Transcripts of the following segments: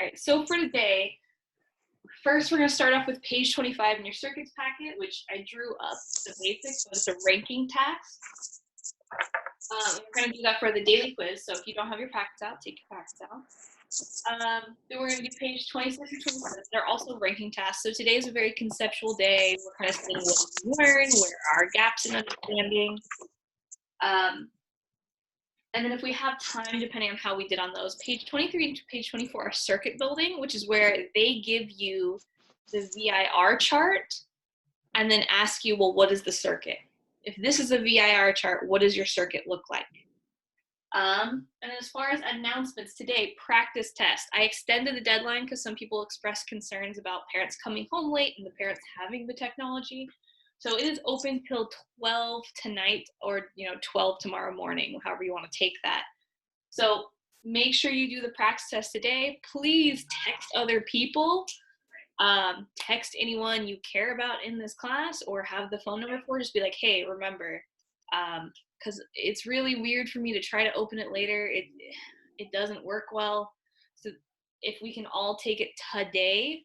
All right, so for today, first we're going to start off with page 25 in your circuits packet, which I drew up the basics, so it's a ranking task. We're going to do that for the daily quiz, so if you don't have your packets out, take your packets out. Then we're going to do page 26 and 27. They're also ranking tasks. So today is a very conceptual day. We're kind of seeing what we learn, where are gaps in understanding. And then if we have time, depending on how we did on those, page 23 and page 24 are circuit building, which is where they give you the VIR chart and then ask you, well, what is the circuit? If this is a VIR chart, what does your circuit look like? And as far as announcements today, practice test. I extended the deadline because some people expressed concerns about parents coming home late and the parents having the technology. So it is open till 12 tonight or 12 tomorrow morning, however you want to take that. So make sure you do the practice test today. Please text other people. Text anyone you care about in this class or have the phone number for. Just be like, hey, remember, because it's really weird for me to try to open it later. It doesn't work well. So if we can all take it today,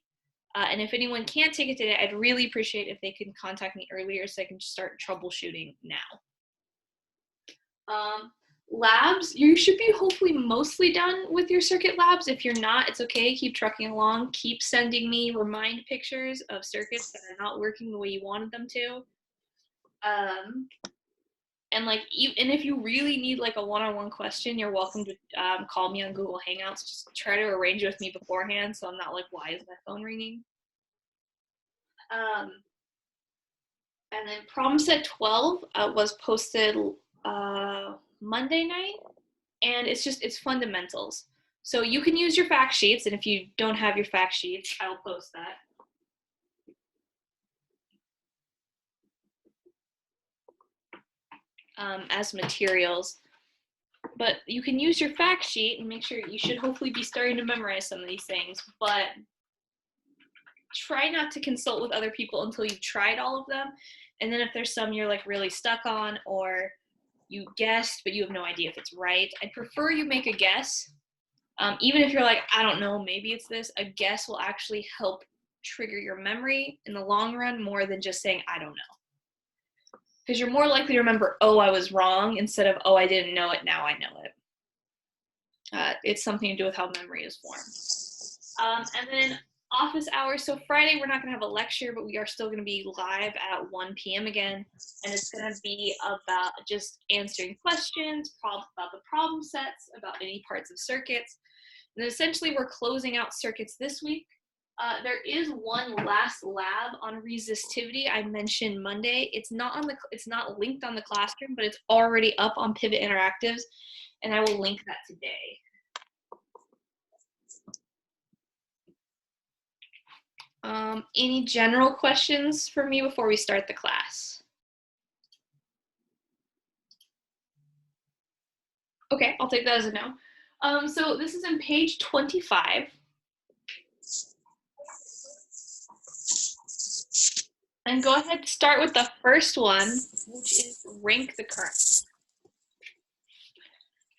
and if anyone can't take it today, I'd really appreciate if they can contact me earlier so I can start troubleshooting now. Labs, you should be hopefully mostly done with your circuit labs. If you're not, it's okay. Keep trucking along. Keep sending me remind pictures of circuits that are not working the way you wanted them to. And if you really need like a one-on-one question, you're welcome to call me on Google Hangouts. Just try to arrange it with me beforehand so I'm not like, why is my phone ringing? And then problem set 12 was posted Monday night, and it's fundamentals. So you can use your fact sheets, and if you don't have your fact sheets, I'll post that. As materials, but you can use your fact sheet and make sure you should hopefully be starting to memorize some of these things, but try not to consult with other people until you've tried all of them. And then if there's some you're like really stuck on or you guessed but you have no idea if it's right, I'd prefer you make a guess. Even if you're like, I don't know, maybe it's this, a guess will actually help trigger your memory in the long run more than just saying I don't know. Because you're more likely to remember, oh, I was wrong, instead of, oh, I didn't know it, now I know it. It's something to do with how memory is formed. And then office hours. So Friday, we're not going to have a lecture, but we are still going to be live at 1 p.m. again. And it's going to be about just answering questions, about the problem sets, about any parts of circuits. And essentially, we're closing out circuits this week. There is one last lab on resistivity I mentioned Monday. It's not linked on the classroom, but it's already up on Pivot Interactives, and I will link that today. Any general questions for me before we start the class? Okay, I'll take that as a no. So this is in page 25. And go ahead and start with the first one, which is rank the current.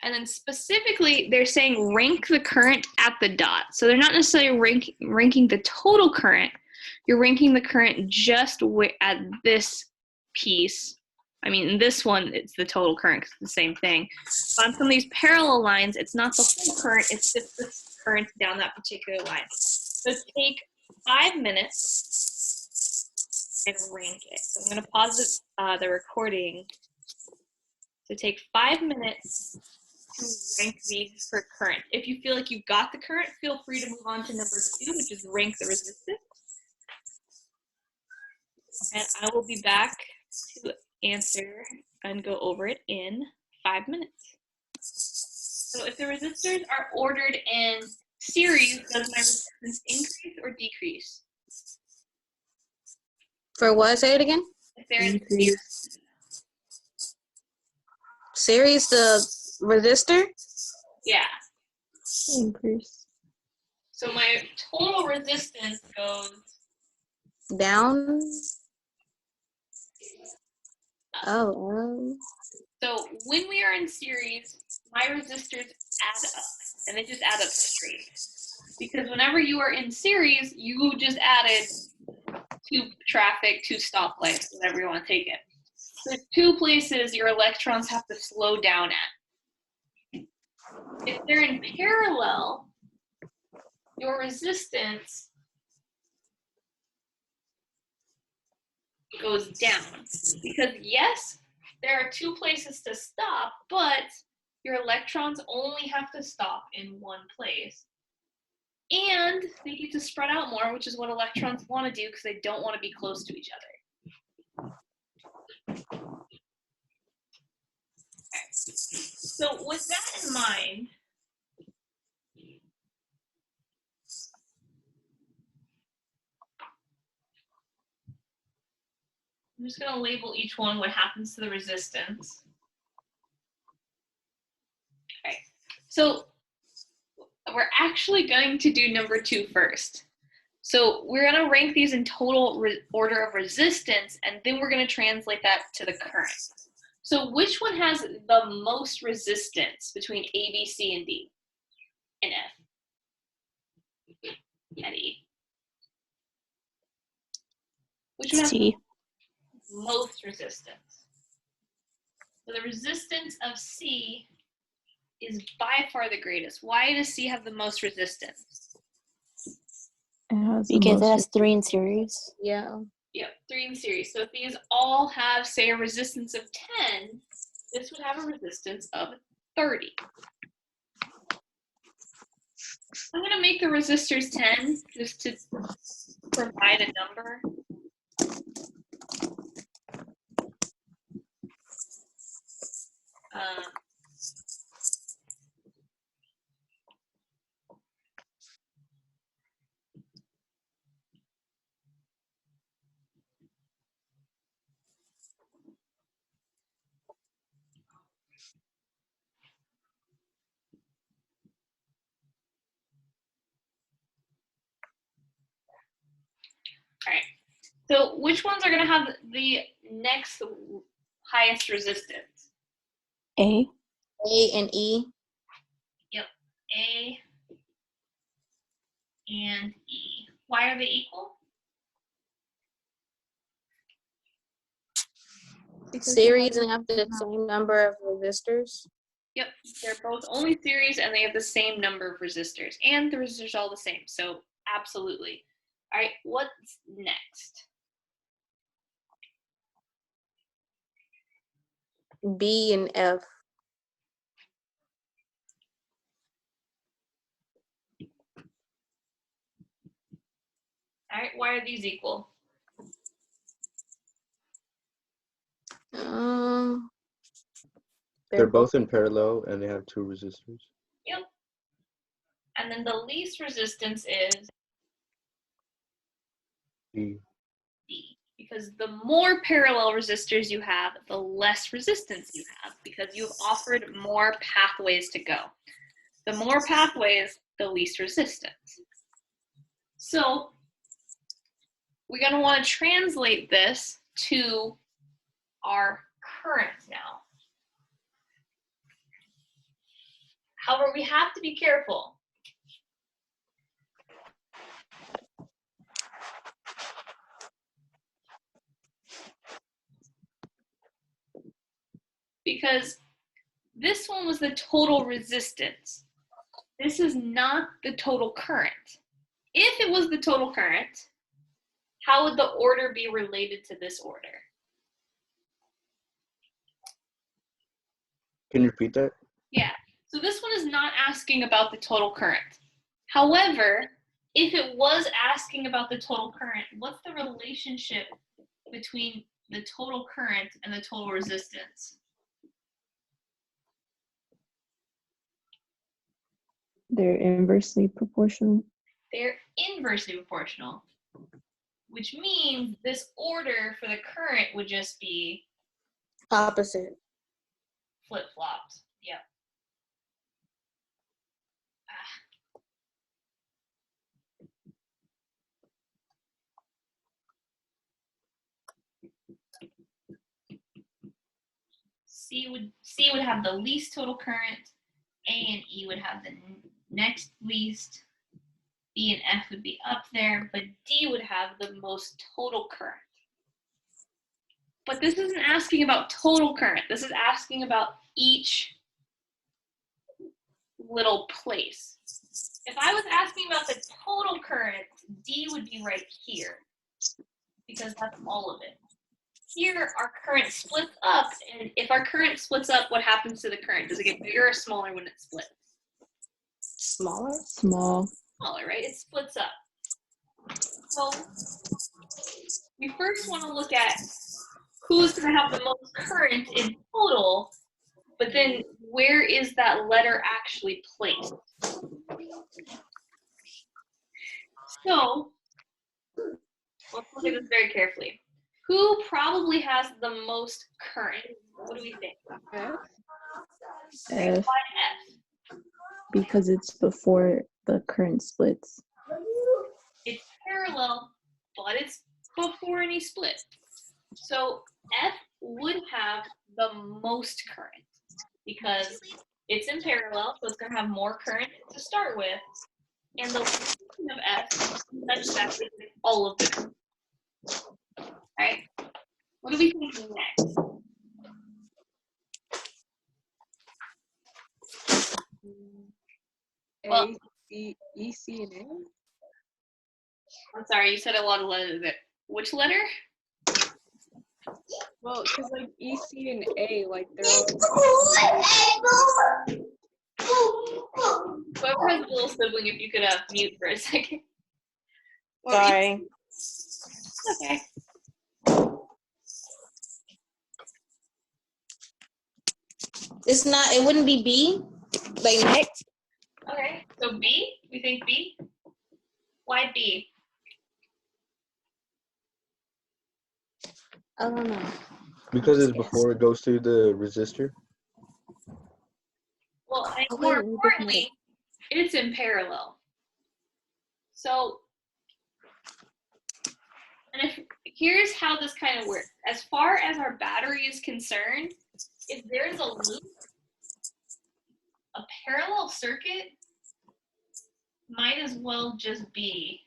And then specifically, they're saying rank the current at the dot. So they're not necessarily ranking the total current. You're ranking the current just at this piece. I mean, in this one, it's the total current, 'cause it's the same thing. But on some of these parallel lines, it's not the whole current, it's just the current down that particular line. So take 5 minutes and rank it. So I'm going to pause the recording. So take 5 minutes to rank these for current. If you feel like you've got the current, feel free to move on to number 2, which is rank the resistance. And I will be back to answer and go over it in 5 minutes. So if the resistors are ordered in series, does my resistance increase or decrease? For what? Say it again. If they're in series. Series, the resistor? Yeah. Increase. So my total resistance goes down. Oh. So when we are in series, my resistors add up, and they just add up straight. Because Because whenever you are in series, you just added 2 traffic, 2 stoplights, whatever you want to take it. So 2 places your electrons have to slow down at. If they're in parallel, your resistance goes down. Because yes, there are 2 places to stop, but your electrons only have to stop in 1 place. And they get to spread out more, which is what electrons want to do because they don't want to be close to each other. Okay. So with that in mind, I'm just going to label each one what happens to the resistance. Okay. So we're actually going to do number 2 first. So we're going to rank these in total order of resistance, and then we're going to translate that to the current. So which one has the most resistance between A, B, C, and D, and F, and E? Which one has the most resistance? So the resistance of C is by far the greatest. Why does C have the most resistance? Because it has 3 in series. Yeah. Yep, 3 in series. So if these all have, say, a resistance of 10, this would have a resistance of 30. I'm going to make the resistors 10 just to provide a number. All right. So which ones are going to have the next highest resistance? A. A and E. Yep. A and E. Why are they equal? Series and have the same number of resistors. Yep, they're both only series and they have the same number of resistors. And the resistors are all the same, so absolutely. All right, what's next? B and F. All right, why are these equal? They're both in parallel and they have 2 resistors. Yep. And then the least resistance is D. D. Because the more parallel resistors you have, the less resistance you have because you've offered more pathways to go. The more pathways, the least resistance. So we're going to want to translate this to our current now. However, we have to be careful. Because this one was the total resistance. This is not the total current. If it was the total current, how would the order be related to this order? Can you repeat that? Yeah, so this one is not asking about the total current. However, if it was asking about the total current, what's the relationship between the total current and the total resistance? They're inversely proportional. They're inversely proportional, which means this order for the current would just be Opposite. flip-flopped. Yep. C would have the least total current, A and E would have the next least, B and F would be up there, but D would have the most total current. But this isn't asking about total current. This is asking about each little place. If I was asking about the total current, D would be right here because that's all of it. Here, our current splits up, and if our current splits up, what happens to the current? Does it get bigger or smaller when it splits? Smaller? Small. Smaller, right? It splits up. So we first want to look at who's going to have the most current in total, but then where is that letter actually placed? So let's look at this very carefully. Who probably has the most current? What do we think? F. F, Why F? because it's before the current splits. It's parallel, but it's before any split. So F would have the most current because it's in parallel, so it's going to have more current to start with. And the location of F such that it is all of the current. All right. What are we thinking next? Well- A, E, C, and A. I'm sorry, you said a lot of letters there. Which letter? Well, because like E, C, and A, like they're all. Whoever has a little sibling, if you could mute for a second. Or Sorry. Okay. It's not, it wouldn't be B, like next. Okay. So B? We think B? Why B? I don't know. Because it's before it goes to the resistor. Well, and Okay, more we importantly, it's in parallel. So, and here's how this kind of works. As far as our battery is concerned, if there's a loop, a parallel circuit might as well just be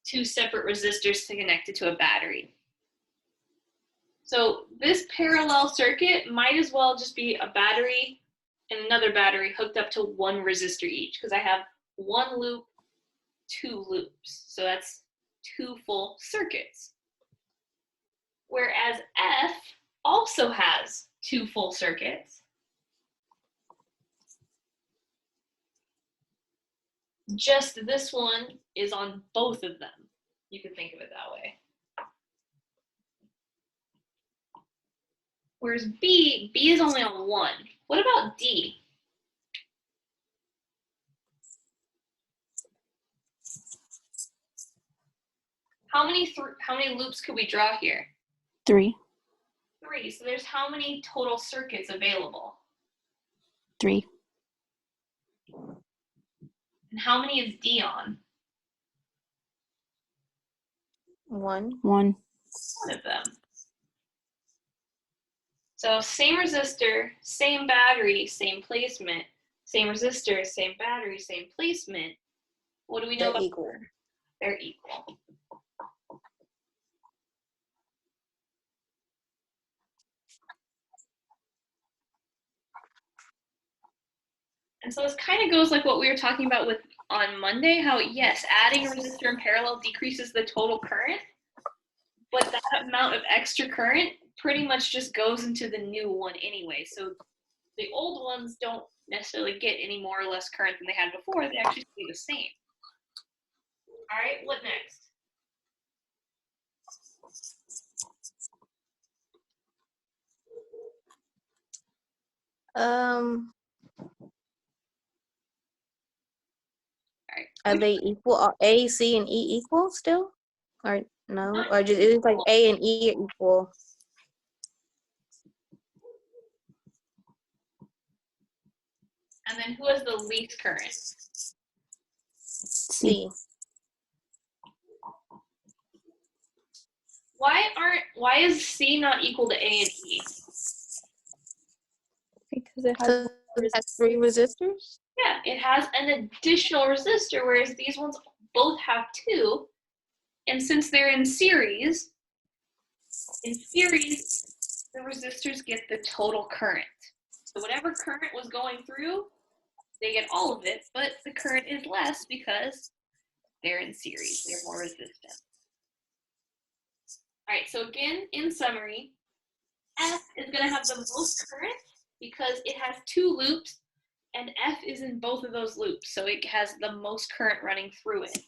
two separate resistors to connect it to a battery. So this parallel circuit might as well just be a battery and another battery hooked up to one resistor each, because I have one loop, two loops. So that's two full circuits. Whereas F also has two full circuits. Just this one is on both of them. You could think of it that way. Whereas B is only on one. What about D? How many loops could we draw here? 3. 3. So there's how many total circuits available? 3. And how many is D on? 1. 1. One of them. So same resistor, same battery, same placement. Same resistor, same battery, same placement. What do we know They're about equal. them? They're equal. And so this kind of goes like what we were talking about with on Monday, how yes, adding a resistor in parallel decreases the total current, but that amount of extra current pretty much just goes into the new one anyway. So the old ones don't necessarily get any more or less current than they had before. They actually stay the same. All right, what next? Are they equal? Are A, C, and E equal still? Or no? Or just it's like A and E are equal? And then who has the least current? C. Why is C not equal to A and E? Because it has Because it has 3 resistors? Yeah, it has an additional resistor, whereas these ones both have two. And since they're in series, the resistors get the total current. So whatever current was going through, they get all of it, but the current is less because they're in series. They're more resistant. All right, so again, in summary, F is going to have the most current because it has two loops, and F is in both of those loops, so it has the most current running through it.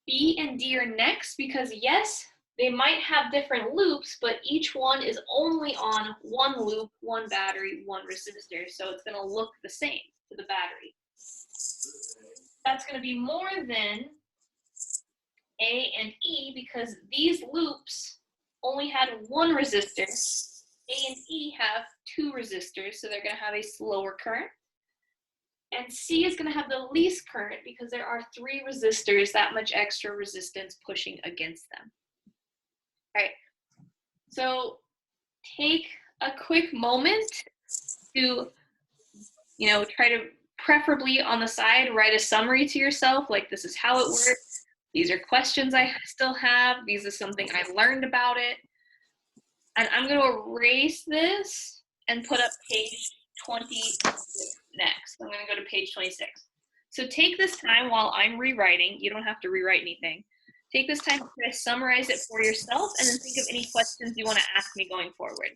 B and D are next because, yes, they might have different loops, but each one is only on one loop, one battery, one resistor, so it's going to look the same to the battery. That's going to be more than A and E because these loops only had one resistor. A and E have two resistors, so they're going to have a slower current. And C is going to have the least current because there are three resistors, that much extra resistance pushing against them. All right, so take a quick moment to, try to preferably on the side, write a summary to yourself, like this is how it works. These are questions I still have. These are something I learned about it. And I'm going to erase this and put up page 26 next. I'm going to go to page 26. So take this time while I'm rewriting. You don't have to rewrite anything. Take this time to summarize it for yourself and then think of any questions you want to ask me going forward.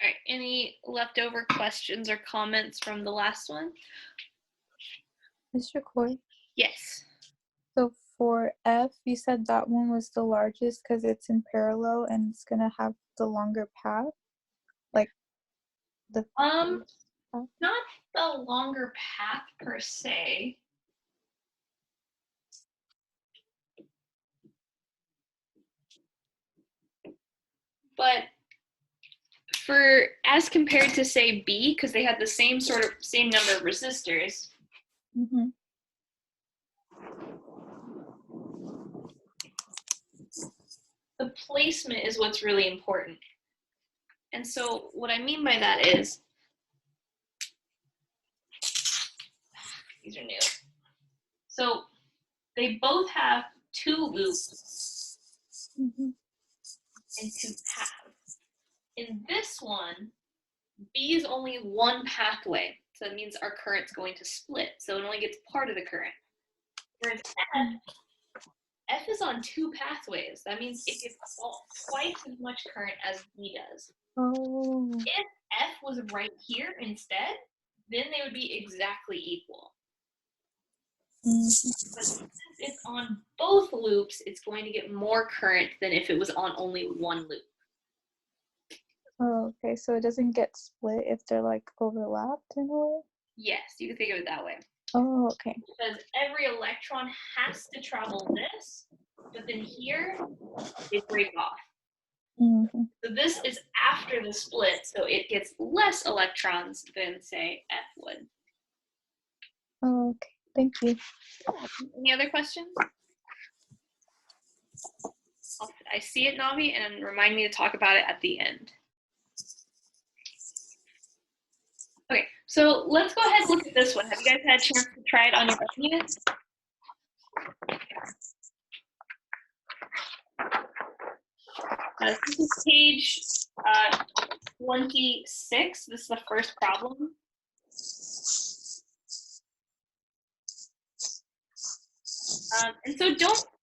All right, any leftover questions or comments from the last one? Mr. Coy, Yes. so for F, you said that one was the largest because it's in parallel and it's gonna have the longer path, like the Not the longer path per se. But for as compared to say B, because they had the same number of resistors. Mm-hmm. The placement is what's really important. And so what I mean by that is, these are new. So they both have two loops Mm-hmm. and two paths. In this one, B is only one pathway. So that means our current's going to split. So it only gets part of the current. Whereas F is on two pathways. That means it gets twice as much current as B does. Oh. If F was right here instead, then they would be exactly equal. But since it's on both loops, it's going to get more current than if it was on only one loop. Oh, okay, so it doesn't get split if they're like overlapped in a way? Yes, you can think of it that way. Oh, okay. Because every electron has to travel this, but then here, they break off. Mm-hmm. So this is after the split, so it gets less electrons than, say, F would. Oh, okay, thank you. Any other questions? I see it, Navi, and remind me to talk about it at the end. Okay, so let's go ahead and look at this one. Have you guys had a chance to try it on your own yet? This is page 26. This is the first problem. And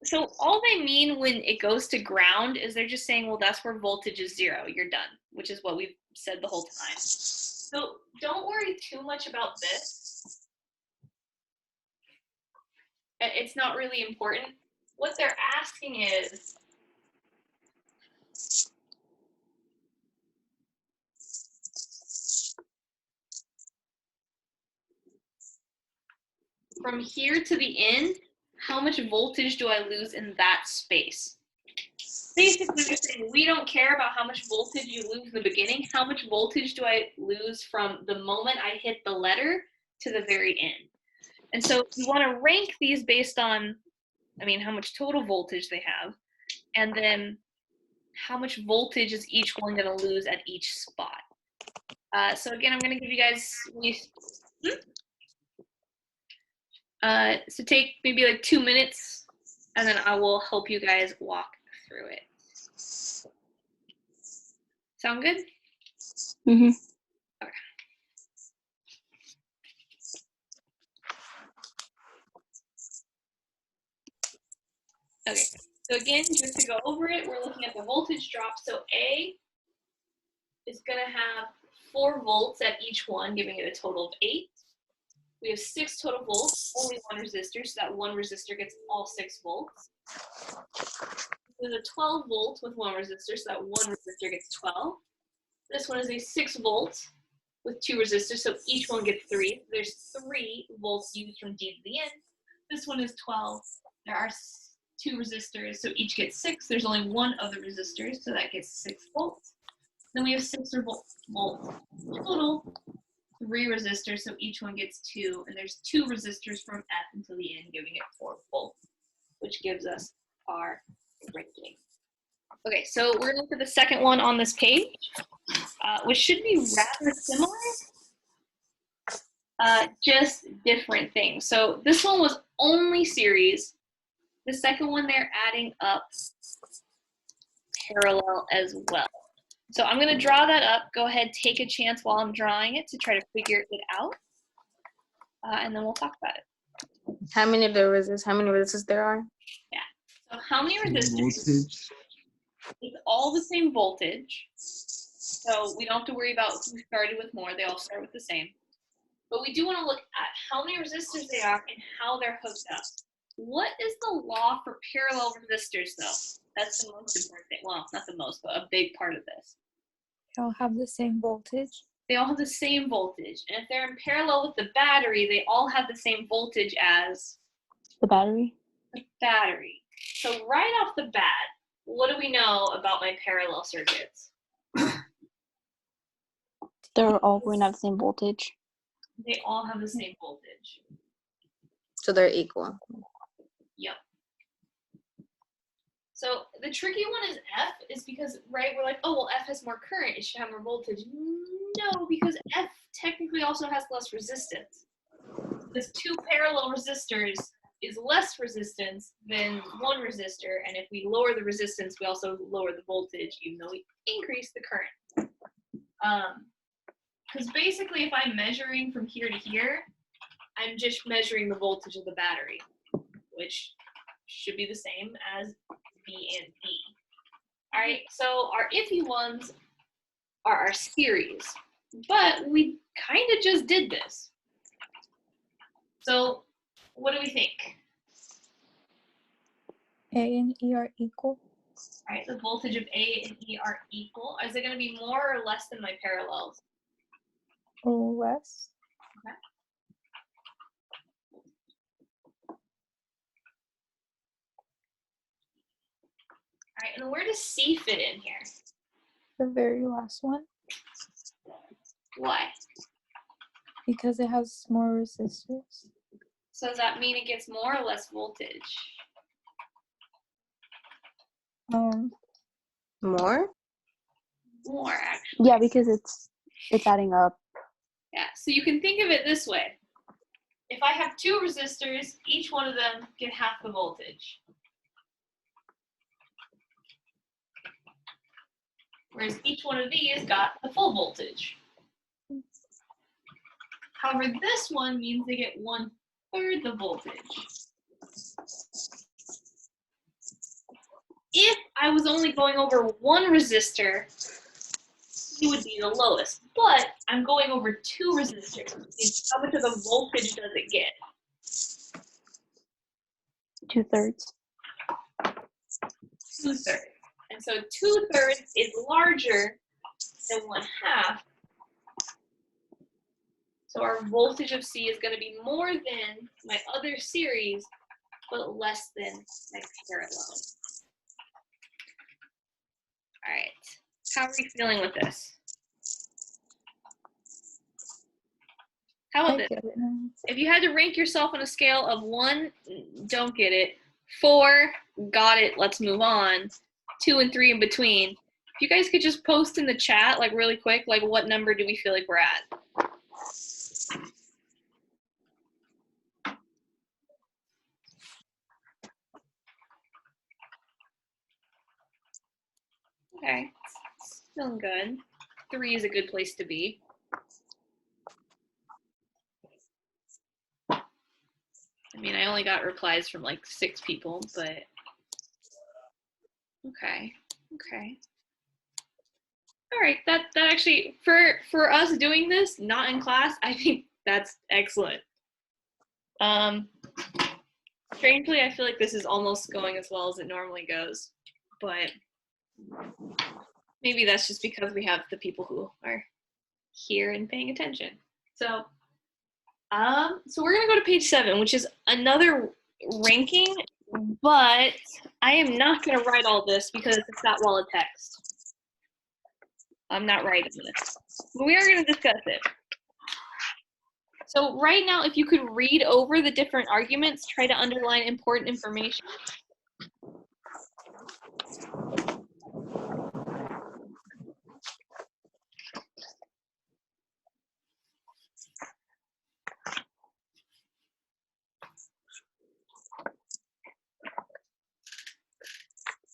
so all they mean when it goes to ground is they're just saying, well, that's where voltage is 0. You're done, which is what we've said the whole time. So don't worry too much about this. It's not really important. What they're asking is, from here to the end, how much voltage do I lose in that space? Basically, they're saying we don't care about how much voltage you lose in the beginning. How much voltage do I lose from the moment I hit the letter to the very end? And so you want to rank these based on, how much total voltage they have, and then how much voltage is each one going to lose at each spot. So again, I'm going to give you guys so take maybe like 2 minutes, and then I will help you guys walk through it. Sound good? Mm-hmm. Okay. Okay, so again, just to go over it, we're looking at the voltage drop. So A is going to have 4 volts at each one, giving it a total of 8. We have 6 total volts, only 1 resistor, so that 1 resistor gets all 6 volts. There's a 12 volt with 1 resistor, so that 1 resistor gets 12. This one is a 6 volt with 2 resistors, so each one gets 3. There's 3 volts used from D to the end. This one is 12. There are 2 resistors, so each gets 6. There's only 1 of the resistors, so that gets 6 volts. Then we have 6 volts total, 3 resistors, so each one gets 2, and there's 2 resistors from F until the end, giving it 4 volts, which gives us our rating. Okay, so we're gonna look at the second one on this page, which should be rather similar, just different things. So this one was only series. The second one, they're adding up parallel as well. So I'm gonna draw that up. Go ahead, take a chance while I'm drawing it to try to figure it out, and then we'll talk about it. How many resistors there are? Yeah. So how many resistors? Voltage. It's all the same voltage. So we don't have to worry about who started with more. They all start with the same. But we do want to look at how many resistors they are and how they're hooked up. What is the law for parallel resistors, though? That's the most important thing. Well, not the most, but a big part of this. They all have the same voltage. They all have the same voltage. And if they're in parallel with the battery, they all have the same voltage as The battery. the battery. So right off the bat, what do we know about my parallel circuits? They're all going to have the same voltage. They all have the same voltage. So they're equal. Yep. So the tricky one is F, is because, right, we're like, oh, well, F has more current, it should have more voltage. No, because F technically also has less resistance. This 2 parallel resistors is less resistance than 1 resistor, and if we lower the resistance, we also lower the voltage, even though we increase the current. Because basically, if I'm measuring from here to here, I'm just measuring the voltage of the battery, which should be the same as B and B. All right, so our iffy ones are our series. But we kind of just did this. So what do we think? A and E are equal. All right, the voltage of A and E are equal. Is it going to be more or less than my parallels? Less. Okay. All right, and where does C fit in here? The very last one. Why? Because it has more resistors. So does that mean it gets more or less voltage? More? More, actually. Yeah, because it's adding up. Yeah, so you can think of it this way. If I have two resistors, each one of them get half the voltage. Whereas each one of these got the full voltage. However, this one means they get 1/3 the voltage. If I was only going over one resistor, it would be the lowest. But I'm going over two resistors. How much of the voltage does it get? 2/3. 2/3. And so 2/3 is larger than 1/2. So our voltage of C is going to be more than my other series, but less than my parallel. All right. How are we feeling with this? How about I this? get it now. If you had to rank yourself on a scale of 1, don't get it, 4, got it, let's move on, 2 and 3 in between, if you guys could just post in the chat, like really quick, like what number do we feel like we're at? Okay, feeling good. 3 is a good place to be. I mean, I only got replies from like 6 people, but okay. All right, that actually, for us doing this, not in class, I think that's excellent. Strangely, I feel like this is almost going as well as it normally goes, but maybe that's just because we have the people who are here and paying attention. So we're gonna go to page 7, which is another ranking, but I am not gonna write all this because it's that wall of text. I'm not writing this, but we are gonna discuss it. So right now, if you could read over the different arguments, try to underline important information.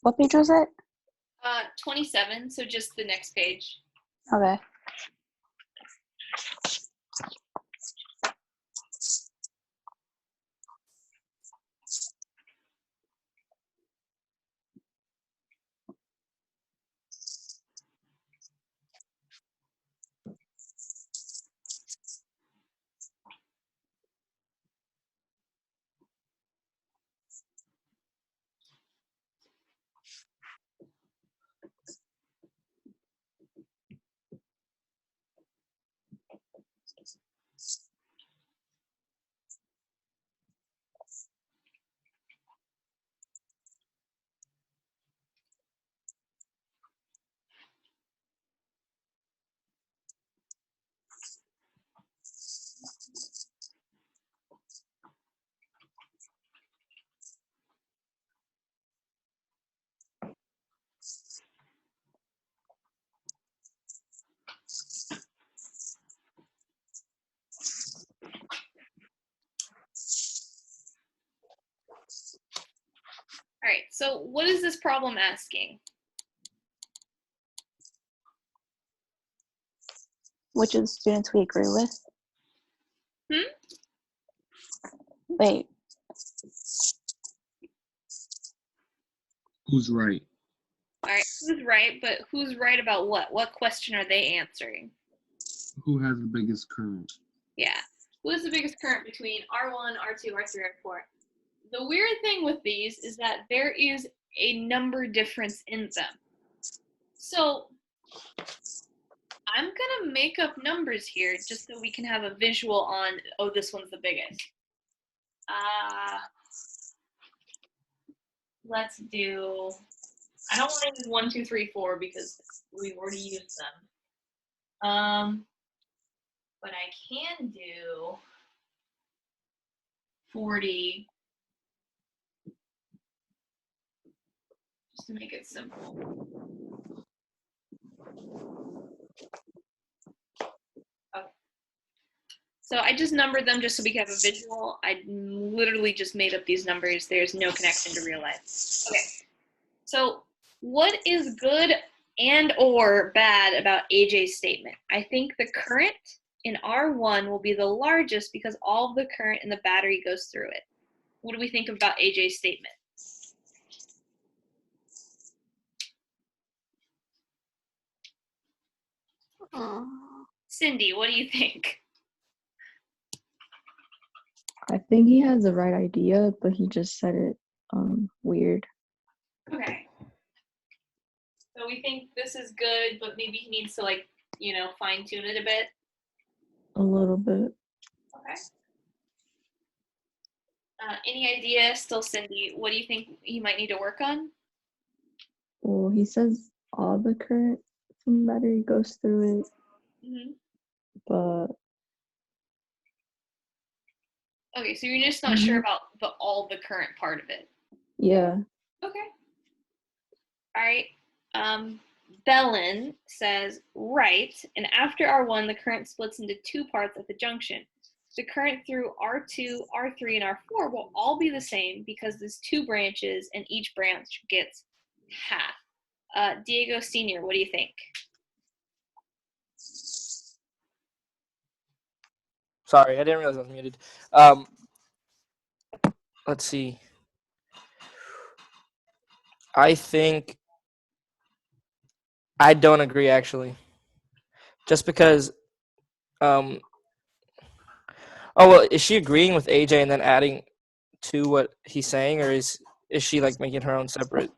What page was it? 27, so just the next page. Okay. All right, so what is this problem asking? Which of the students we agree with? Wait. Who's right? All right, who's right? But who's right about what? What question are they answering? Who has the biggest current? Yeah. Who is the biggest current between R1, R2, R3, R4? The weird thing with these is that there is a number difference in them. So I'm gonna make up numbers here just so we can have a visual on, oh, this one's the biggest. Let's do, I don't want to use 1, 2, 3, 4 because we've already used them. But I can do 40 just to make it simple. Okay. So I just numbered them just so we can have a visual. I literally just made up these numbers. There's no connection to real life. Okay. So what is good and or bad about AJ's statement? I think the current in R1 will be the largest because all of the current in the battery goes through it. What do we think about AJ's statement? Cindy, what do you think? I think he has the right idea, but he just said it weird. Okay. So we think this is good, but maybe he needs to, like, you know, fine tune it a bit. A little bit. Okay. Any idea, still Cindy, what do you think he might need to work on? Well, he says all the current from the battery goes through it, Mm-hmm. but Okay, so you're just not sure about all the current part of it. yeah. Okay. All right. Bellin says, right, and after R1, the current splits into two parts at the junction. The current through R2, R3, and R4 will all be the same because there's two branches and each branch gets half. Diego Sr., what do you think? Sorry, I didn't realize I was muted. Let's see. I think I don't agree, actually. Just because, oh, well, is she agreeing with AJ and then adding to what he's saying, or is she like making her own separate?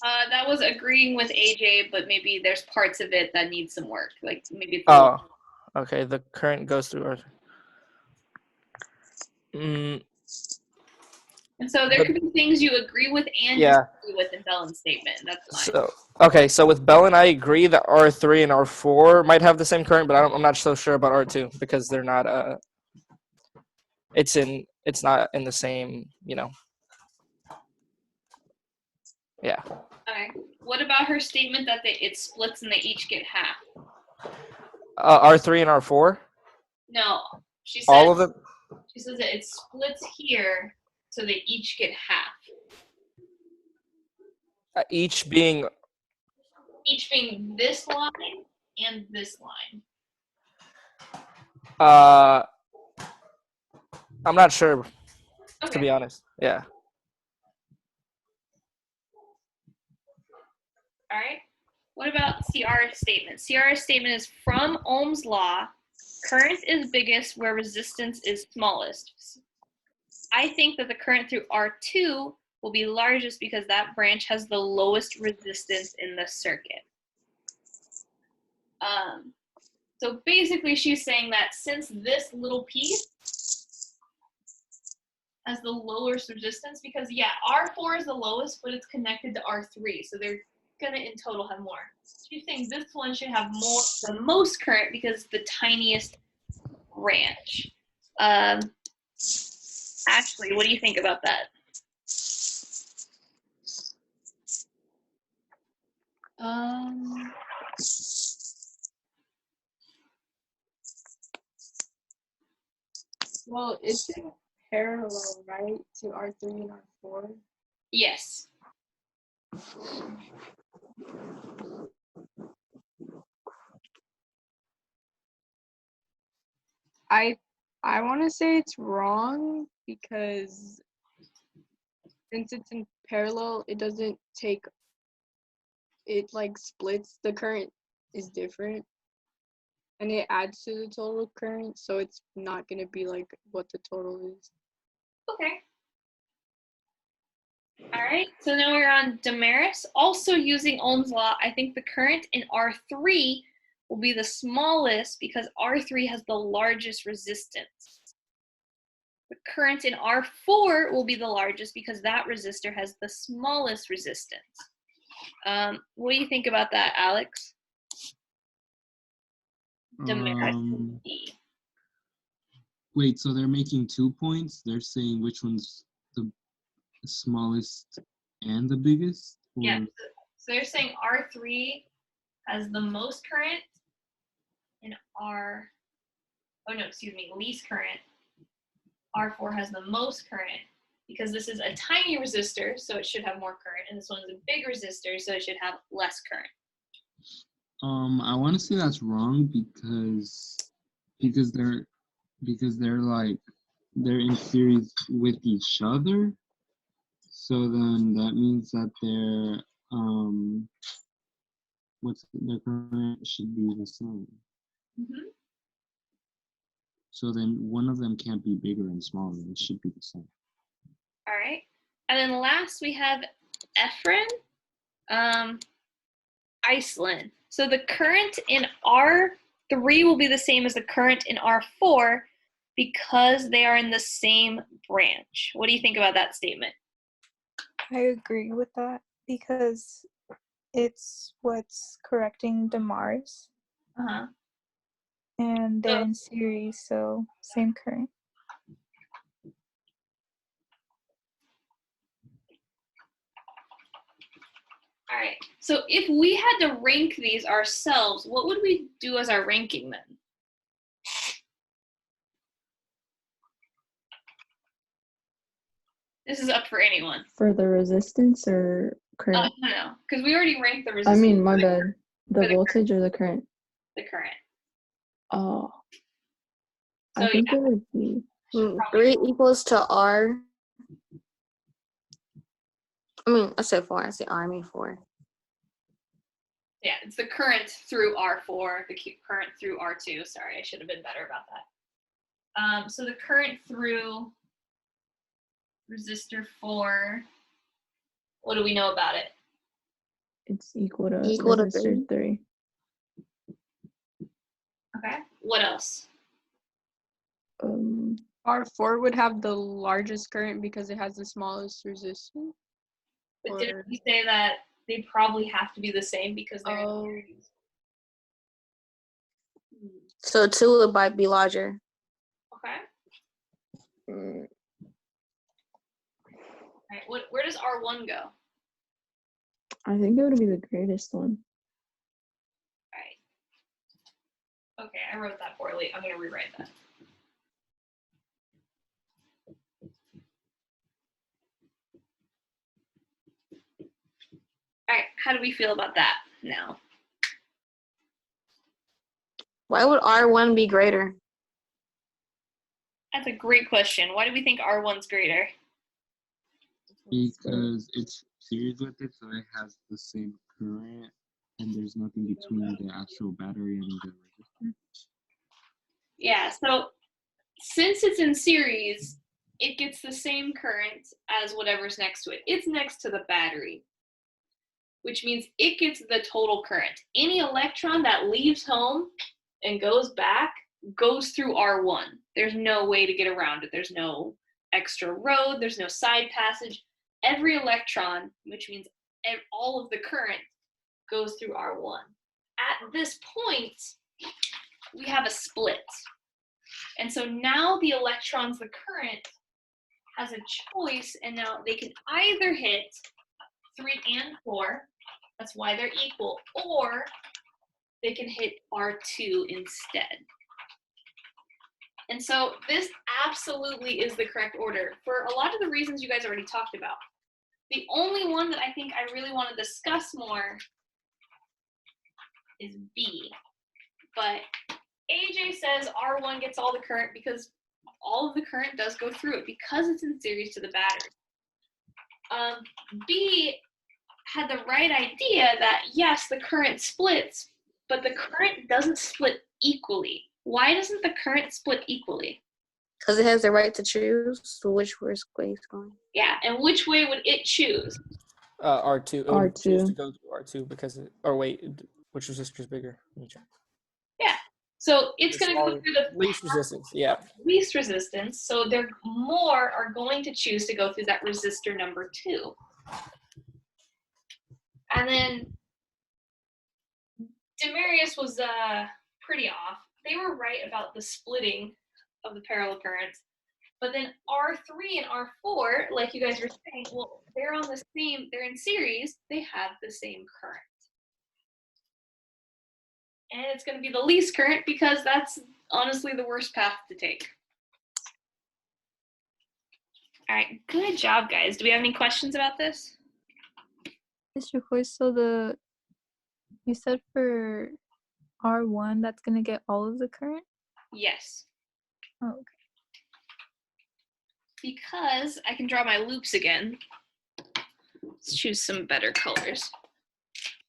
That was agreeing with AJ, but maybe there's parts of it that need some work. Like maybe it's Oh, okay. The current goes through her. and so there could be things you agree with and Yeah. disagree with in Bellin's statement. That's fine. So okay, so with Bellin, I agree that R3 and R4 might have the same current, but I'm not so sure about R2 because they're not. It's not in the same, you know. Yeah. Okay. What about her statement that it splits and they each get half? R3 and R4. No, she says All of them. She says that it splits here, so they each get half. Each being this line and this line. I'm not sure, Okay. to be honest. Yeah. All right. What about CR's statement? CR's statement is from Ohm's law, current is biggest where resistance is smallest. I think that the current through R2 will be largest because that branch has the lowest resistance in the circuit. So basically she's saying that since this little piece has the lowest resistance, because yeah, R4 is the lowest, but it's connected to R3, so they're gonna in total have more. She's saying this one should have the most current because it's the tiniest branch. Ashley, what do you think about that? Well, it's in parallel, right, to R3 and R4? Yes. I want to say it's wrong because since it's in parallel, it doesn't take it like splits, the current is different and it adds to the total current, so it's not going to be like what the total is. Okay. All right, so now we're on Damaris. Also using Ohm's law, I think the current in R3 will be the smallest because R3 has the largest resistance. The current in R4 will be the largest because that resistor has the smallest resistance. What do you think about that, Alex? Damaris Um, E. wait, so they're making 2 points? They're saying which one's the smallest and the biggest? Or... Yeah, so they're saying R3 has the most current and least current. R4 has the most current because this is a tiny resistor, so it should have more current, and this one's a big resistor, so it should have less current. I want to say that's wrong because they're in series with each other. So then that means that their current should be the same. Mm-hmm. So then one of them can't be bigger and smaller. It should be the same. All right. And then last we have Ephraim, Iceland. So the current in R3 will be the same as the current in R4 because they are in the same branch. What do you think about that statement? I agree with that because it's what's correcting Damaris, Uh-huh. and they're in series, so same current. All right. So if we had to rank these ourselves, what would we do as our ranking then? This is up for anyone. For the resistance or current? No, because we already ranked the I resistance. mean, my bad. The For the voltage or the current? The current. Oh. So, I think it would be 3 equals to R. I said 4. I said R, I mean 4. Yeah, it's the current through R4, the current through R2. Sorry, I should have been better about that. So the current through resistor 4, what do we know about it? It's equal to to resistor 3. Okay. What else? R4 would have the largest current because it has the smallest resistance. But didn't we say that they probably have to be the same because they're Oh. in series? So 2 might be larger. Okay. Mm. All right. Where does R1 go? I think it would be the greatest one. All right. Okay, I wrote that poorly. I'm going to rewrite that. All right, how do we feel about that now? Why would R1 be greater? That's a great question. Why do we think R1's greater? Because it's series with it, so it has the same current, and there's nothing between the actual battery and the resistor. Yeah, so since it's in series, it gets the same current as whatever's next to it. It's next to the battery, which means it gets the total current. Any electron that leaves home and goes back goes through R1. There's no way to get around it. There's no extra road. There's no side passage. Every electron, which means all of the current, goes through R1. At this point, we have a split. And so now the electrons, the current, has a choice, and now they can either hit 3 and 4, that's why they're equal, or they can hit R2 instead. And so this absolutely is the correct order for a lot of the reasons you guys already talked about. The only one that I think I really want to discuss more is B. But AJ says R1 gets all the current because all of the current does go through it because it's in series to the battery. B had the right idea that yes, the current splits, but the current doesn't split equally. Why doesn't the current split equally? Because it has the right to choose which way it's going. Yeah, and which way would it choose? R2. It would choose to R2. go to R2 because or wait, which resistor is bigger? Let me check. Yeah, so it's The going to go smaller- through the least resistance. Yeah. least resistance, so they're more are going to choose to go through that resistor number 2. And then Demarius was pretty off. They were right about the splitting of the parallel currents. But then R3 and R4, like you guys were saying, well, they're in series, they have the same current. And it's going to be the least current because that's honestly the worst path to take. All right, good job, guys. Do we have any questions about this? Mr. Hoist, so you said for R1 that's gonna get all of the current? Yes. Oh, okay. Because I can draw my loops again. Let's choose some better colors.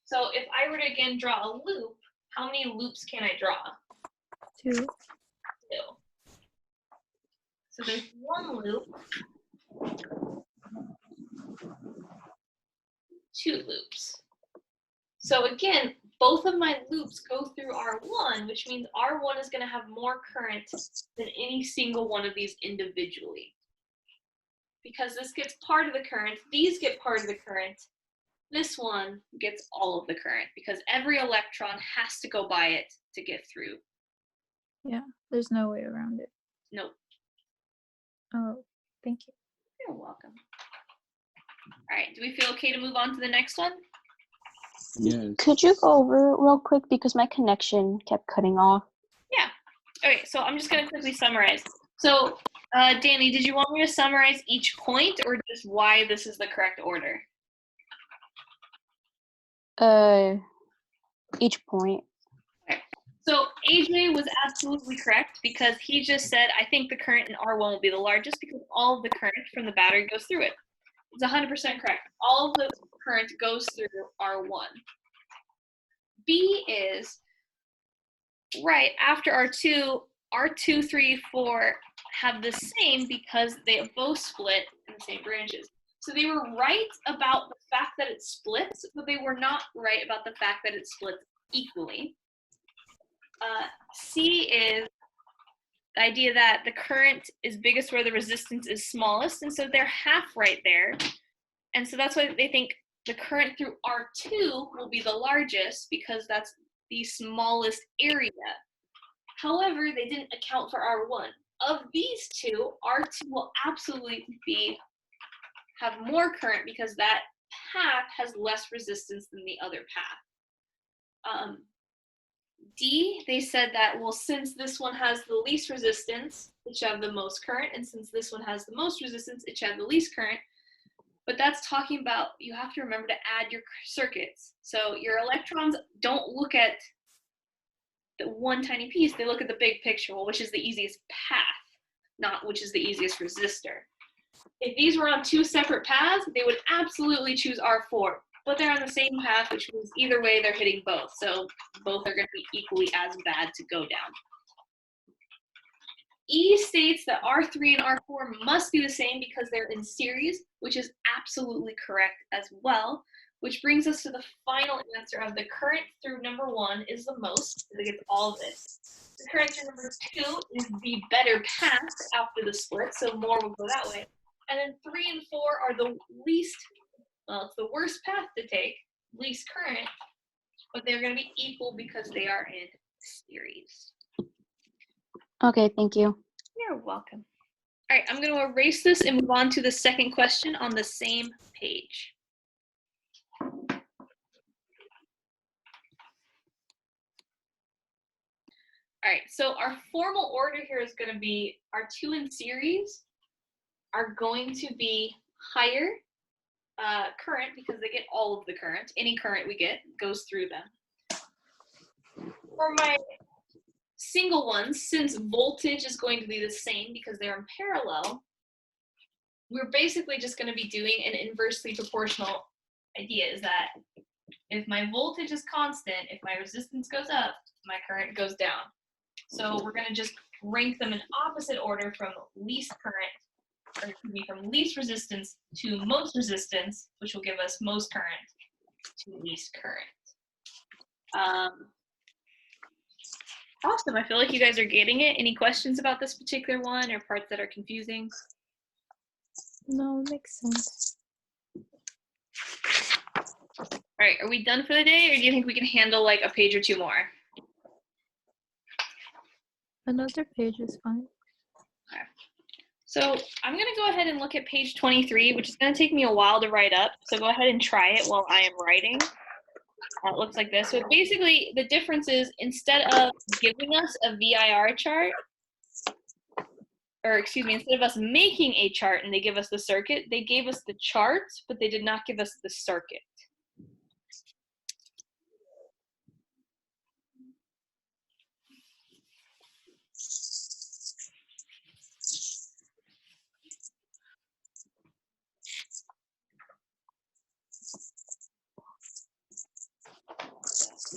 So if I were to again draw a loop, how many loops can I draw? 2. 2. So there's one loop, 2 loops. So again, both of my loops go through R1, which means R1 is going to have more current than any single one of these individually. Because this gets part of the current, these get part of the current, this one gets all of the current because every electron has to go by it to get through. Yeah, there's no way around it. Nope. Oh, thank you. You're welcome. All right, do we feel okay to move on to the next one? Yes. Could you go over it real quick because my connection kept cutting off? Yeah. Okay, so I'm just going to quickly summarize. So, Danny, did you want me to summarize each point or just why this is the correct order? Each point. So AJ was absolutely correct because he just said, I think the current in R1 will be the largest because all of the current from the battery goes through it. It's 100% correct. All of the current goes through R1. B is right after R2, R2, 3, 4 have the same because they both split in the same branches. So they were right about the fact that it splits, but they were not right about the fact that it splits equally. C is the idea that the current is biggest where the resistance is smallest, and so they're half right there. And so that's why they think the current through R2 will be the largest because that's the smallest area. However, they didn't account for R1. Of these two, R2 will absolutely have more current because that path has less resistance than the other path. D, they said that, well, since this one has the least resistance, it should have the most current, and since this one has the most resistance, it should have the least current. But that's talking about, you have to remember to add your circuits. So your electrons don't look at the one tiny piece, they look at the big picture, well, which is the easiest path, not which is the easiest resistor. If these were on 2 separate paths, they would absolutely choose R4. But they're on the same path, which means either way they're hitting both. So both are going to be equally as bad to go down. E states that R3 and R4 must be the same because they're in series, which is absolutely correct as well, which brings us to the final answer of the current through number 1 is the most, because it gets all of it. The current through number 2 is the better path after the split, so more will go that way. And then 3 and 4 are the least, well, it's the worst path to take, least current, but they're going to be equal because they are in series. Okay, thank you. You're welcome. All right, I'm going to erase this and move on to the second question on the same page. All right, so our formal order here is going to be our 2 in series are going to be higher current because they get all of the current. Any current we get goes through them. For my single ones, since voltage is going to be the same because they're in parallel, we're basically just going to be doing an inversely proportional idea is that if my voltage is constant, if my resistance goes up, my current goes down. So we're going to just rank them in opposite order from least current, or excuse me, from least resistance to most resistance, which will give us most current to least current. Awesome. I feel like you guys are getting it. Any questions about this particular one or parts that are confusing? No, it makes sense. All right, are we done for the day, or do you think we can handle like a page or two more? Another page is fine. Okay. So I'm going to go ahead and look at page 23, which is going to take me a while to write up. So go ahead and try it while I am writing. It looks like this. So basically, the difference is instead of giving us a VIR chart, or excuse me, instead of us making a chart and they give us the circuit, they gave us the chart, but they did not give us the circuit.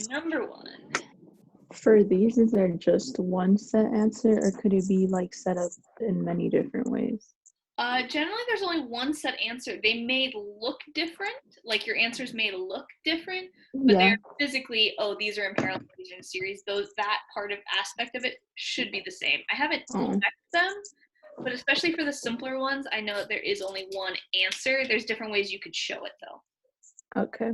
Number one. For these, is there just one set answer, or could it be like set up in many different ways? Generally, there's only one set answer. They may look different, like your answers may look different, but Yeah. they're physically, oh, these are in parallel, these are in series. That part of aspect of it should be the same. I haven't checked them, but especially for the simpler ones, I know that there is only one answer. There's different ways you could show it, though. Okay.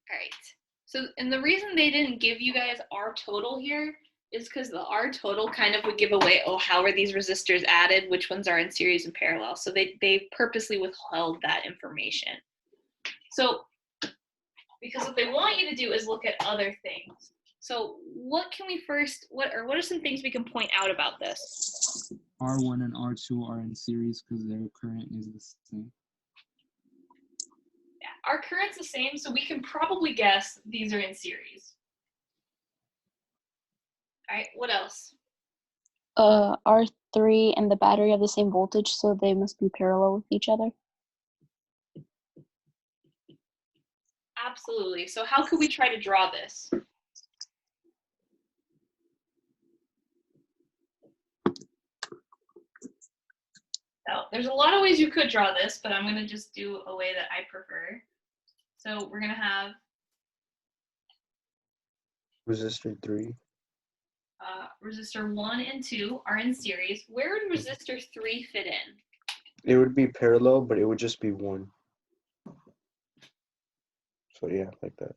All right. So, and the reason they didn't give you guys R total here is because the R total kind of would give away, oh, how are these resistors added? Which ones are in series and parallel? So they purposely withheld that information. So, because what they want you to do is look at other things. So what can we first, what are some things we can point out about this? R1 and R2 are in series because their current is the same. Yeah, our current's the same, so we can probably guess these are in series. All right, what else? R3 and the battery have the same voltage, so they must be parallel with each other. Absolutely. So how could we try to draw this? So there's a lot of ways you could draw this, but I'm going to just do a way that I prefer. So we're going to have Resistor 3. resistor 1 and 2 are in series. Where would resistor 3 fit in? It would be parallel, but it would just be 1. So yeah, like that.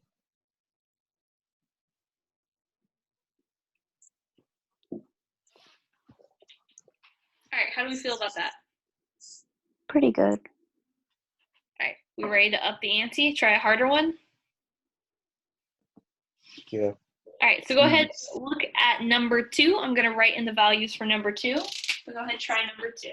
All right, how do we feel about that? Pretty good. All right, we ready to up the ante? Try a harder one? Yeah. All right, so go ahead, look at number 2. I'm going to write in the values for number 2. So go ahead, try number 2.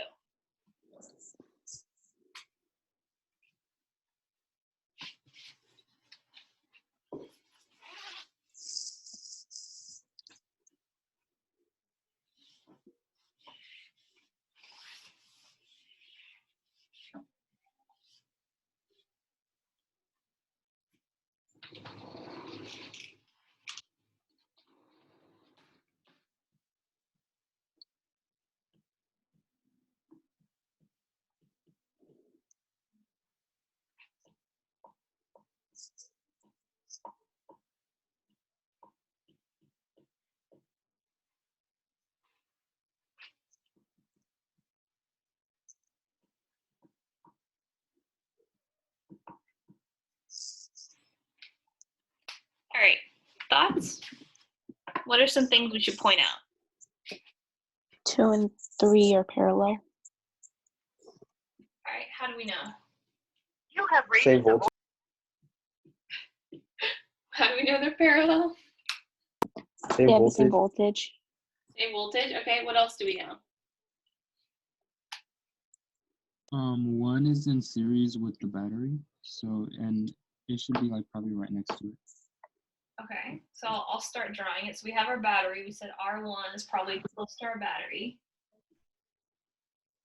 right. Thoughts? What are some things we should point out? 2 and 3 are parallel. All right. How do we know? Same voltage. How do we know they're parallel? Same They have the same voltage. voltage. Same voltage. Okay. What else do we know? One is in series with the battery, so and it should be like probably right next to it. Okay. So I'll start drawing it. So we have our battery. We said R1 is probably close to our battery.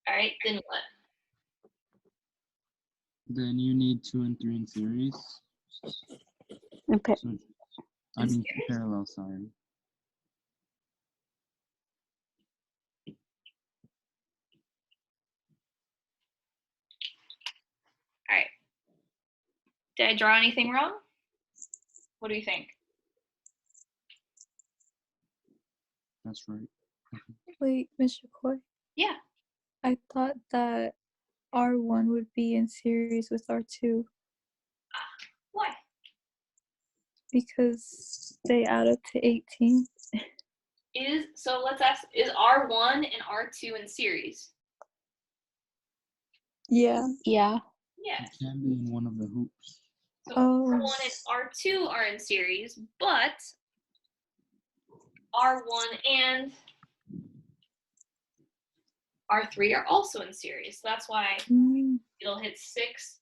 All right. Then what? Then you need 2 and 3 in series. Okay. So, I mean parallel. Sorry. All right. Did I draw anything wrong? What do you think? That's right. Wait, Mr. Coy. Yeah. I thought that R1 would be in series with R2 Why? because they add up to 18. So let's ask, is R1 and R2 in series? Yeah. Yeah. Yes. It can be in one of the hoops. So Oh. R1 and R2 are in series, but R1 and R3 are also in series. So that's why Mm. it'll hit 6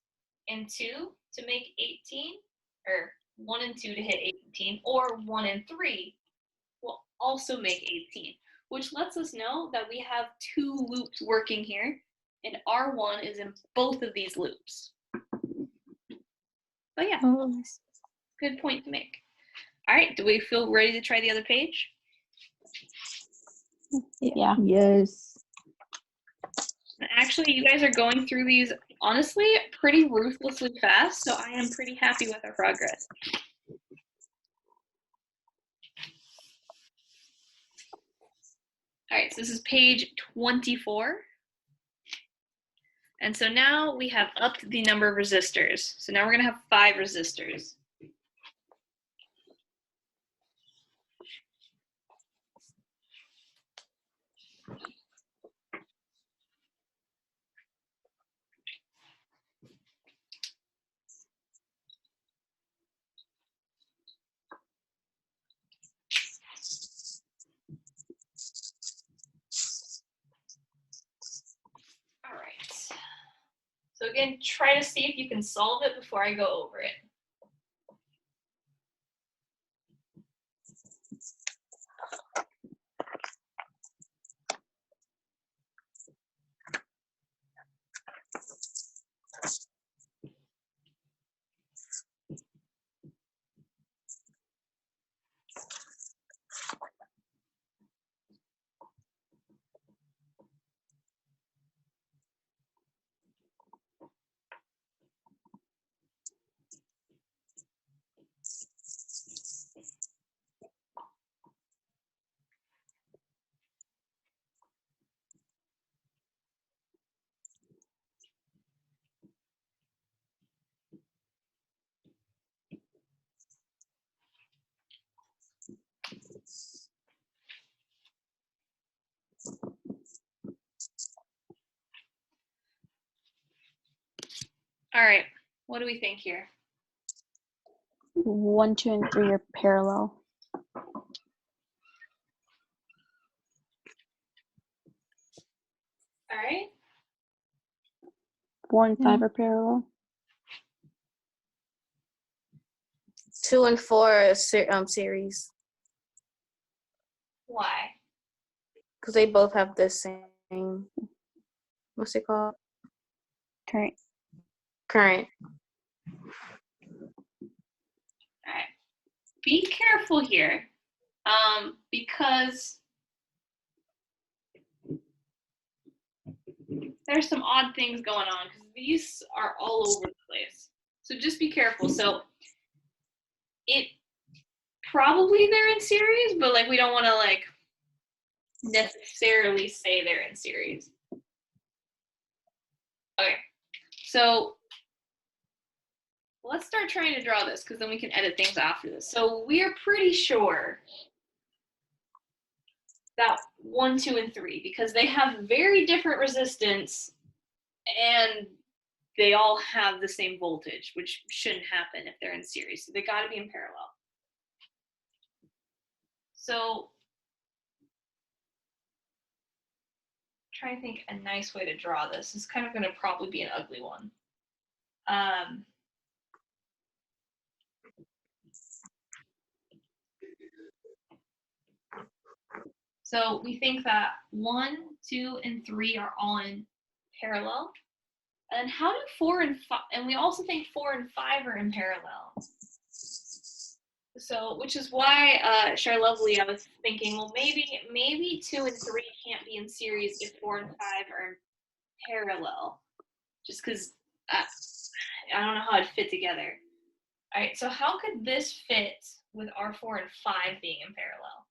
and 2 to make 18, or 1 and 2 to hit 18, or 1 and 3 will also make 18, which lets us know that we have 2 loops working here, and R1 is in both of these loops. But yeah, Oh. good point to make. All right, do we feel ready to try the other page? Yeah. Yes. Actually, you guys are going through these, honestly, pretty ruthlessly fast, so I am pretty happy with our progress. All right, so this is page 24. And so now we have upped the number of resistors. So now we're going to have 5 resistors. All right. So again, try to see if you can solve it before I go over it. All right, what do we think here? 1, 2, and 3 are parallel. All right. 4 and 5 are parallel. 2 and 4 are series Why? because they both have the same. What's it called? Current. Current. All right. Be careful here, because there's some odd things going on because these are all over the place. So just be careful. So it probably they're in series, but like we don't want to like necessarily say they're in series. Okay. So let's start trying to draw this because then we can edit things after this. So we're pretty sure that 1, 2, and 3, because they have very different resistance and they all have the same voltage, which shouldn't happen if they're in series. So they got to be in parallel. So trying to think a nice way to draw this. It's kind of going to probably be an ugly one. So we think that 1, 2, and 3 are all in parallel. And how do 4 and 5, and we also think 4 and 5 are in parallel. So, which is why, Share Lovely, I was thinking, well, maybe 2 and 3 can't be in series if 4 and 5 are in parallel. Just because I don't know how it'd fit together. All right, so how could this fit with our 4 and 5 being in parallel?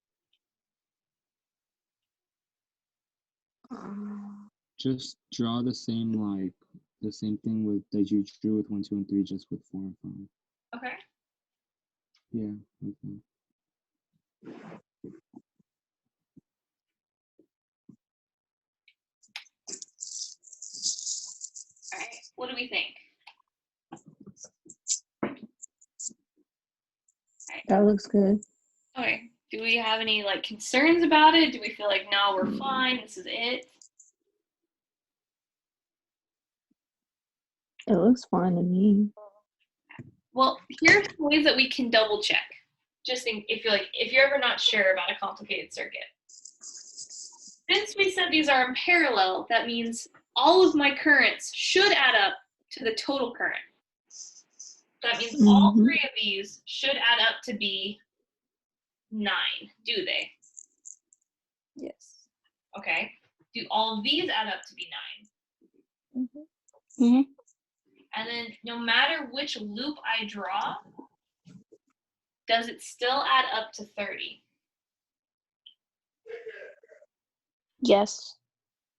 Just draw the same thing with that you drew with 1, 2, and 3, just with 4 and 5. Okay. Yeah. Okay. All right. What do we think? That looks good. Okay. Do we have any like concerns about it? Do we feel like no, we're fine, this is it? It looks fine to me. Well, here's ways that we can double check. Just if you're ever not sure about a complicated circuit. Since we said these are in parallel, that means all of my currents should add up to the total current. That means all 3 of these should add up to be 9, do they? Yes. Okay. Do all of these add up to be 9? Mm-hmm. Mm-hmm. And then no matter which loop I draw, does it still add up to 30? Yes.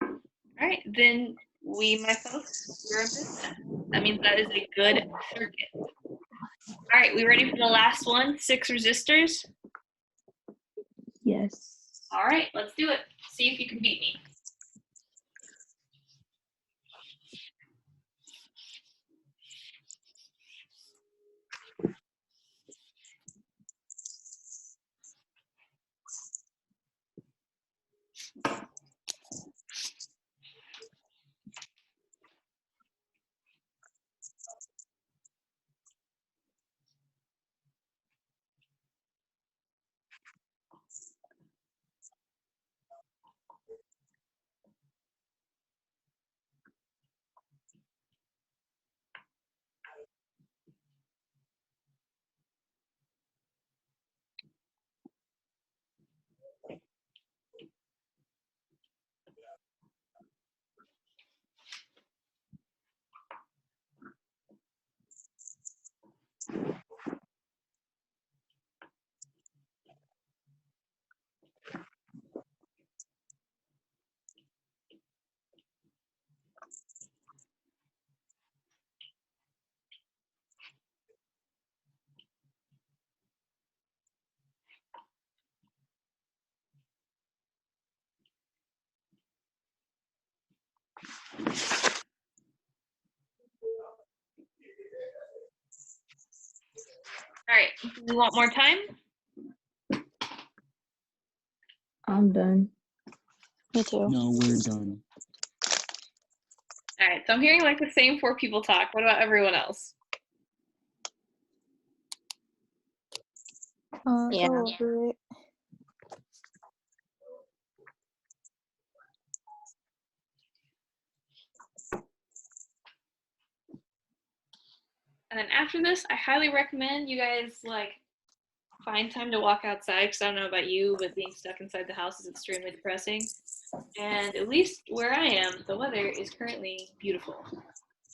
All right, then we, my folks, we're in business. That means that is a good circuit. All right, we ready for the last one? 6 resistors? Yes. All right, let's do it. See if you can beat me. All right, we want more time? I'm done. Me too. No, we're done. All right, so I'm hearing like the same 4 people talk. What about everyone else? Yeah. Go over it. And then after this, I highly recommend you guys like find time to walk outside, because I don't know about you, but being stuck inside the house is extremely depressing. And at least where I am, the weather is currently beautiful.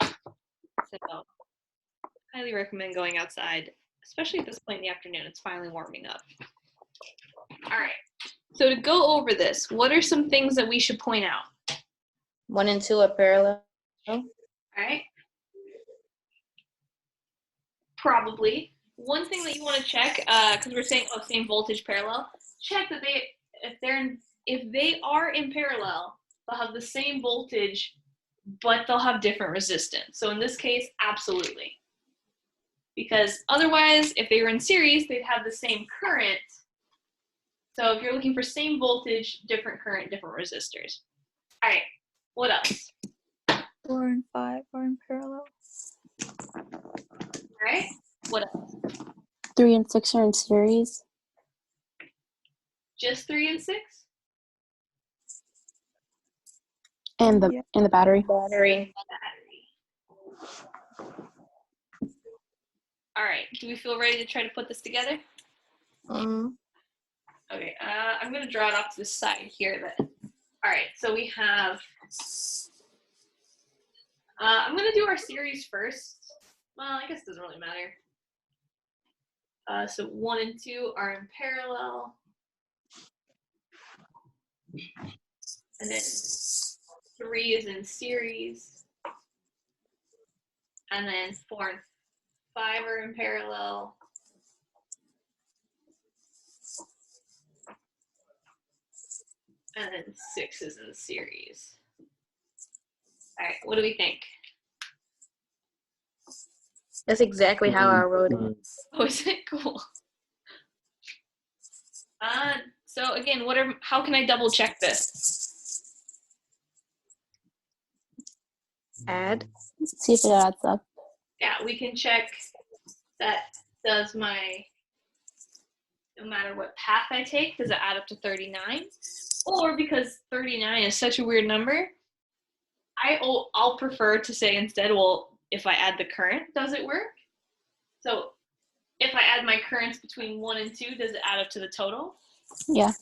So highly recommend going outside, especially at this point in the afternoon. It's finally warming up. All right. So to go over this, what are some things that we should point out? 1 and 2 are parallel. All right. probably. One thing that you want to check, because we're saying, oh, same voltage parallel, check that if they are in parallel, they'll have the same voltage, but they'll have different resistance. So in this case, absolutely. Because otherwise, if they were in series, they'd have the same current. So if you're looking for same voltage, different current, different resistors. All right, what else? 4 and 5 are in parallel. All right, what else? 3 and 6 are in series. Just 3 and 6? And the battery. Battery. All right, do we feel ready to try to put this together? Okay, I'm gonna draw it off to the side here then. All right, so we have, I'm gonna do our series first. Well, I guess it doesn't really matter. So 1 and 2 are in parallel. And then 3 is in series. And then 4 and 5 are in parallel. And then 6 is in series. All right, what do we think? That's exactly how I wrote it. Oh, is it cool? So again, how can I double check this? Add. See if it adds up. Yeah, we can check that does no matter what path I take, does it add up to 39? Or because 39 is such a weird number, I'll prefer to say instead, well, if I add the current, does it work? So if I add my currents between 1 and 2, does it add up to the total? Yeah. If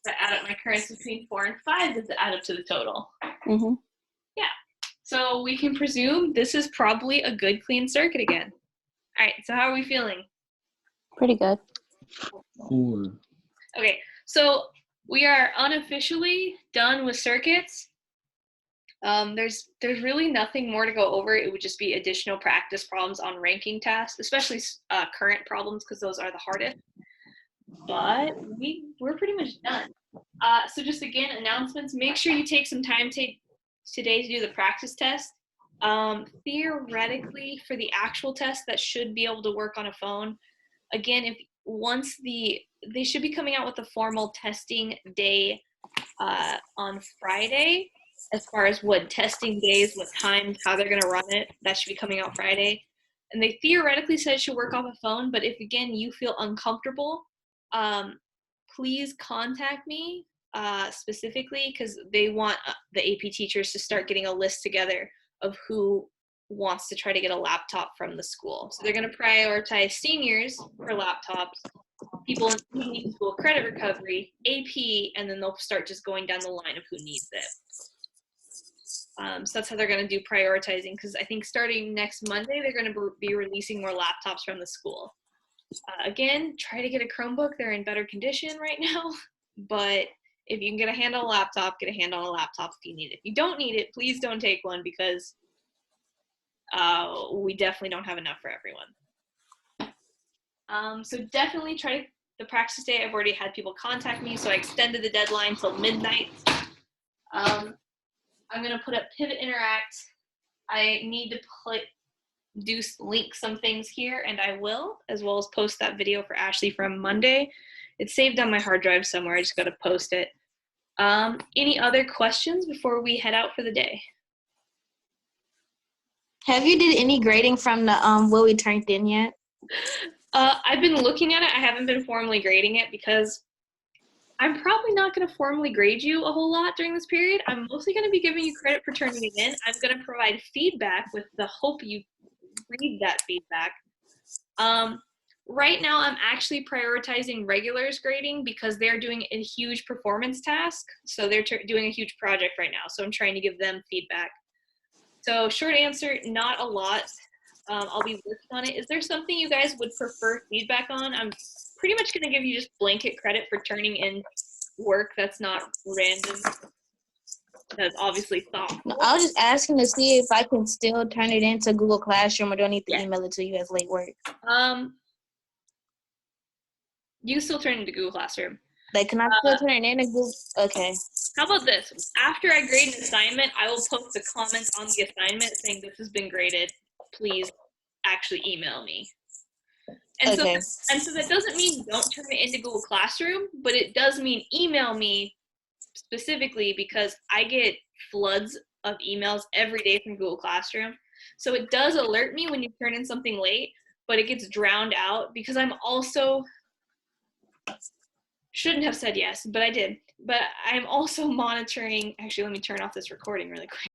I add up my currents between 4 and 5, does it add up to the total? Mm-hmm. Yeah. So we can presume this is probably a good clean circuit again. All right, so how are we feeling? Pretty good. 4. Okay, so we are unofficially done with circuits. There's really nothing more to go over. It would just be additional practice problems on ranking tasks, especially current problems, because those are the hardest. But we're pretty much done. So just again, announcements. Make sure you take some time today to do the practice test. Theoretically, for the actual test, that should be able to work on a phone. Again, they should be coming out with a formal testing day on Friday. As far as what testing days, what times, how they're going to run it, that should be coming out Friday. And they theoretically said it should work off a phone, but if, again, you feel uncomfortable, please contact me specifically, because they want the AP teachers to start getting a list together of who wants to try to get a laptop from the school. So they're going to prioritize seniors for laptops, people who need school credit recovery, AP, and then they'll start just going down the line of who needs it. So that's how they're going to do prioritizing, because I think starting next Monday, they're going to be releasing more laptops from the school. Again, try to get a Chromebook. They're in better condition right now, but if you can get a hand on a laptop, get a hand on a laptop if you need it. If you don't need it, please don't take one, because we definitely don't have enough for everyone. So definitely try the practice day. I've already had people contact me, so I extended the deadline till midnight. I'm going to put up Pivot Interact. I need to link some things here, and I will, as well as post that video for Ashley from Monday. It's saved on my hard drive somewhere. I just got to post it. Any other questions before we head out for the day? Have you did any grading from the what we turned in yet? I've been looking at it. I haven't been formally grading it because I'm probably not going to formally grade you a whole lot during this period. I'm mostly going to be giving you credit for turning it in. I'm going to provide feedback with the hope you read that feedback. Right now, I'm actually prioritizing regulars grading because they're doing a huge performance task. So they're doing a huge project right now. So I'm trying to give them feedback. So short answer, not a lot. I'll be working on it. Is there something you guys would prefer feedback on? I'm pretty much going to give you just blanket credit for turning in work that's not random. That's obviously thoughtful. No, I was just asking to see if I can still turn it into Google Classroom or do I need to Yeah. email it to you as late work? You can still turn it into Google Classroom. Like, can I still turn it into Google? Okay. How about this? After I grade an assignment, I will post a comment on the assignment saying this has been graded. Please actually email me. And Okay. so that doesn't mean don't turn it into Google Classroom, but it does mean email me specifically because I get floods of emails every day from Google Classroom. So it does alert me when you turn in something late, but it gets drowned out because I'm also, shouldn't have said yes, but I did. But I'm also monitoring, actually, let me turn off this recording really quick.